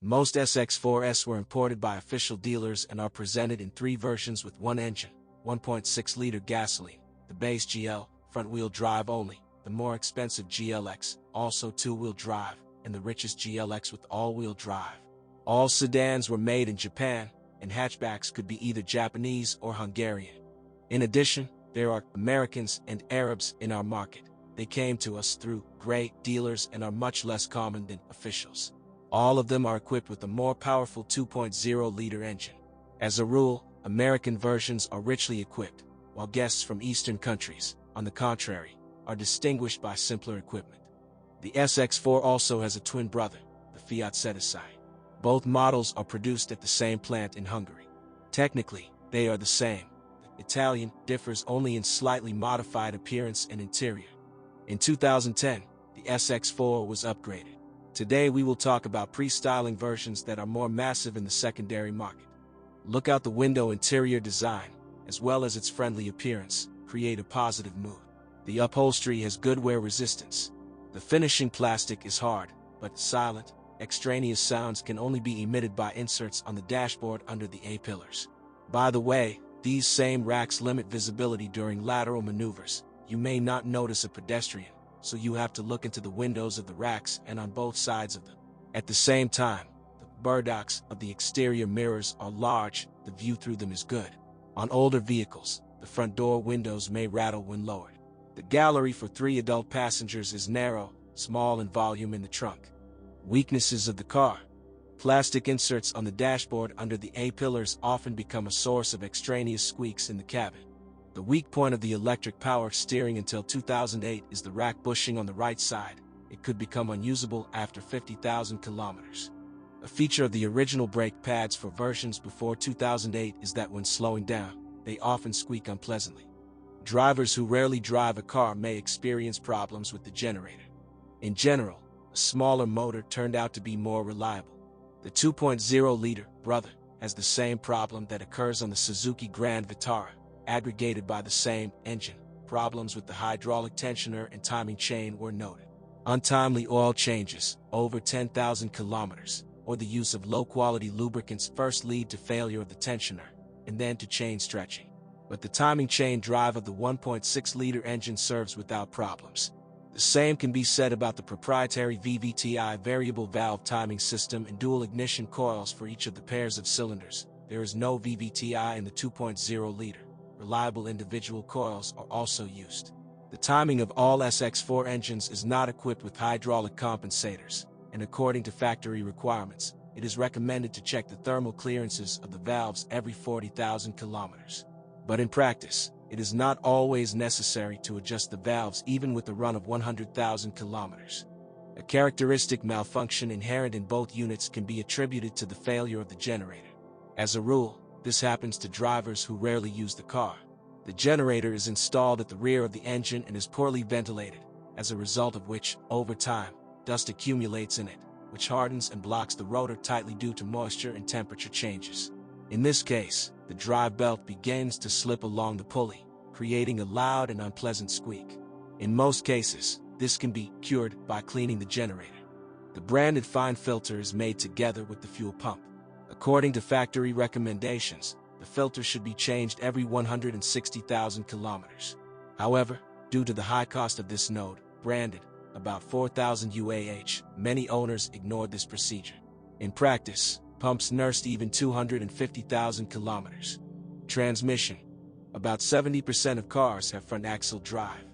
Most SX4s were imported by official dealers and are presented in three versions with one engine, 1.6-liter gasoline, the base GL, front-wheel drive only, the more expensive GLX, also two-wheel drive, and the richest GLX with all-wheel drive. All sedans were made in Japan, and hatchbacks could be either Japanese or Hungarian. In addition, there are Americans and Arabs in our market. They came to us through gray dealers and are much less common than officials. All of them are equipped with a more powerful 2.0-liter engine. As a rule, American versions are richly equipped, while guests from Eastern countries, on the contrary, are distinguished by simpler equipment. The SX4 also has a twin brother, the Fiat Setesai. Both models are produced at the same plant in Hungary. Technically, they are the same. The Italian differs only in slightly modified appearance and interior. In 2010, the SX4 was upgraded. Today we will talk about pre-styling versions that are more massive in the secondary market. Look out the window interior design, as well as its friendly appearance, create a positive mood. The upholstery has good wear resistance. The finishing plastic is hard, but silent. Extraneous sounds can only be emitted by inserts on the dashboard under the A-pillars. By the way, these same racks limit visibility during lateral maneuvers. You may not notice a pedestrian, so you have to look into the windows of the racks and on both sides of them. At the same time, the burdocks of the exterior mirrors are large, the view through them is good. On older vehicles, the front door windows may rattle when lowered. The gallery for 3 adult passengers is narrow, small in volume in the trunk. Weaknesses of the car. Plastic inserts on the dashboard under the A-pillars often become a source of extraneous squeaks in the cabin. The weak point of the electric power steering until 2008 is the rack bushing on the right side. It could become unusable after 50,000 kilometers. A feature of the original brake pads for versions before 2008 is that when slowing down, they often squeak unpleasantly. Drivers who rarely drive a car may experience problems with the generator. In general, a smaller motor turned out to be more reliable. The 2.0-liter brother has the same problem that occurs on the Suzuki Grand Vitara, aggregated by the same engine. Problems with the hydraulic tensioner and timing chain were noted. Untimely oil changes, over 10,000 kilometers, or the use of low-quality lubricants first lead to failure of the tensioner, and then to chain stretching. But the timing chain drive of the 1.6-liter engine serves without problems. The same can be said about the proprietary VVTi variable valve timing system and dual ignition coils for each of the pairs of cylinders. There is no VVTi in the 2.0-liter. Reliable individual coils are also used. The timing of all SX4 engines is not equipped with hydraulic compensators, and according to factory requirements, it is recommended to check the thermal clearances of the valves every 40,000 kilometers. But in practice, it is not always necessary to adjust the valves even with a run of 100,000 kilometers. A characteristic malfunction inherent in both units can be attributed to the failure of the generator. As a rule, this happens to drivers who rarely use the car. The generator is installed at the rear of the engine and is poorly ventilated, as a result of which, over time, dust accumulates in it, which hardens and blocks the rotor tightly due to moisture and temperature changes. In this case, the drive belt begins to slip along the pulley, creating a loud and unpleasant squeak. In most cases, this can be cured by cleaning the generator. The branded fine filter is made together with the fuel pump. According to factory recommendations, the filter should be changed every 160,000 kilometers. However, due to the high cost of this node, branded, about 4,000 UAH, many owners ignored this procedure. In practice, pumps nursed even 250,000 kilometers. Transmission. About 70% of cars have front axle drive.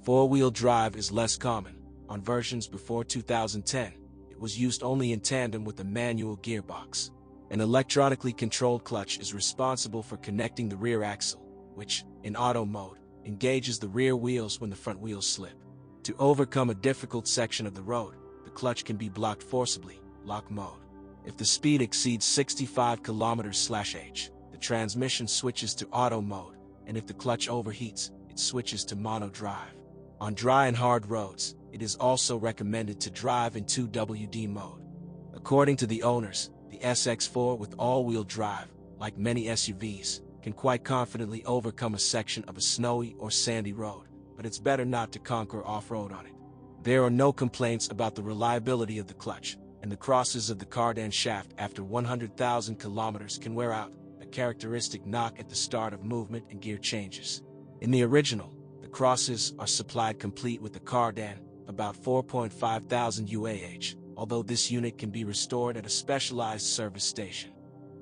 Four-wheel drive is less common. On versions before 2010, it was used only in tandem with a manual gearbox. An electronically controlled clutch is responsible for connecting the rear axle, which, in auto mode, engages the rear wheels when the front wheels slip. To overcome a difficult section of the road, the clutch can be blocked forcibly, lock mode. If the speed exceeds 65 km/h, the transmission switches to auto mode, and if the clutch overheats, it switches to mono drive. On dry and hard roads, it is also recommended to drive in 2WD mode. According to the owners, the SX4 with all-wheel drive, like many SUVs, can quite confidently overcome a section of a snowy or sandy road, but it's better not to conquer off-road on it. There are no complaints about the reliability of the clutch. and the crosses of the cardan shaft after 100,000 kilometers can wear out, a characteristic knock at the start of movement and gear changes. In the original, the crosses are supplied complete with the cardan, about 4,500 UAH, although this unit can be restored at a specialized service station.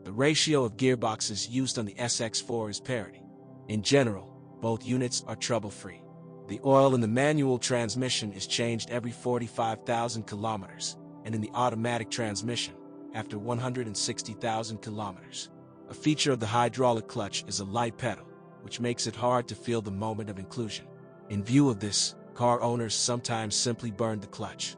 The ratio of gearboxes used on the SX4 is parity. In general, both units are trouble-free. The oil in the manual transmission is changed every 45,000 kilometers, and in the automatic transmission, after 160,000 kilometers. A feature of the hydraulic clutch is a light pedal, which makes it hard to feel the moment of inclusion. In view of this, car owners sometimes simply burn the clutch.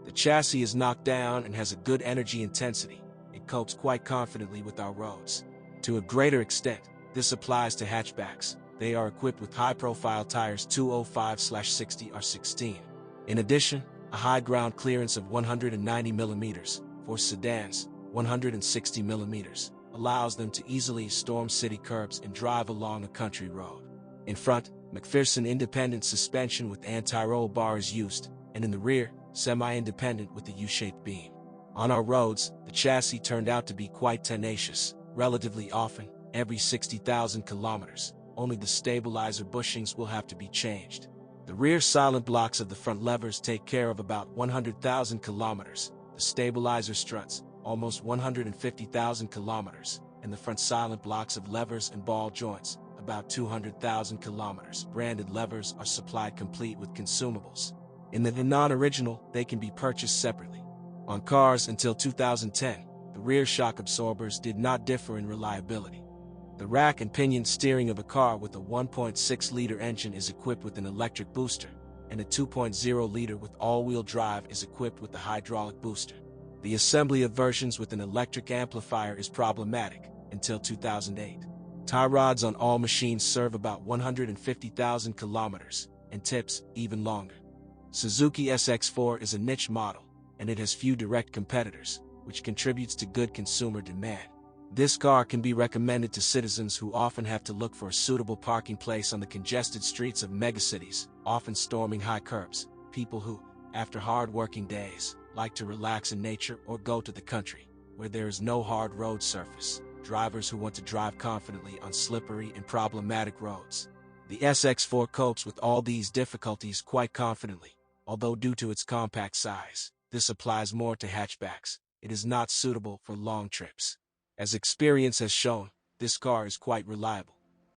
The chassis is knocked down and has a good energy intensity. It copes quite confidently with our roads. To a greater extent, this applies to hatchbacks. They are equipped with high-profile tires 205/60R16. In addition, a high ground clearance of 190 mm, for sedans, 160 mm, allows them to easily storm city curbs and drive along a country road. In front, McPherson independent suspension with anti-roll bar is used, and in the rear, semi-independent with the U-shaped beam. On our roads, the chassis turned out to be quite tenacious. Relatively often, every 60,000 kilometers, only the stabilizer bushings will have to be changed. The rear silent blocks of the front levers take care of about 100,000 kilometers, the stabilizer struts, almost 150,000 kilometers, and the front silent blocks of levers and ball joints, about 200,000 kilometers. Branded levers are supplied complete with consumables. In the non-original, they can be purchased separately. On cars until 2010, the rear shock absorbers did not differ in reliability. The rack and pinion steering of a car with a 1.6-liter engine is equipped with an electric booster, and a 2.0-liter with all-wheel drive is equipped with the hydraulic booster. The assembly of versions with an electric amplifier is problematic until 2008. Tie rods on all machines serve about 150,000 kilometers, and tips even longer. Suzuki SX4 is a niche model, and it has few direct competitors, which contributes to good consumer demand. This car can be recommended to citizens who often have to look for a suitable parking place on the congested streets of megacities, often storming high curbs, people who, after hard working days, like to relax in nature or go to the country, where there is no hard road surface, drivers who want to drive confidently on slippery and problematic roads. The SX4 copes with all these difficulties quite confidently, although due to its compact size, this applies more to hatchbacks. It is not suitable for long trips. As experience has shown, this car is quite reliable.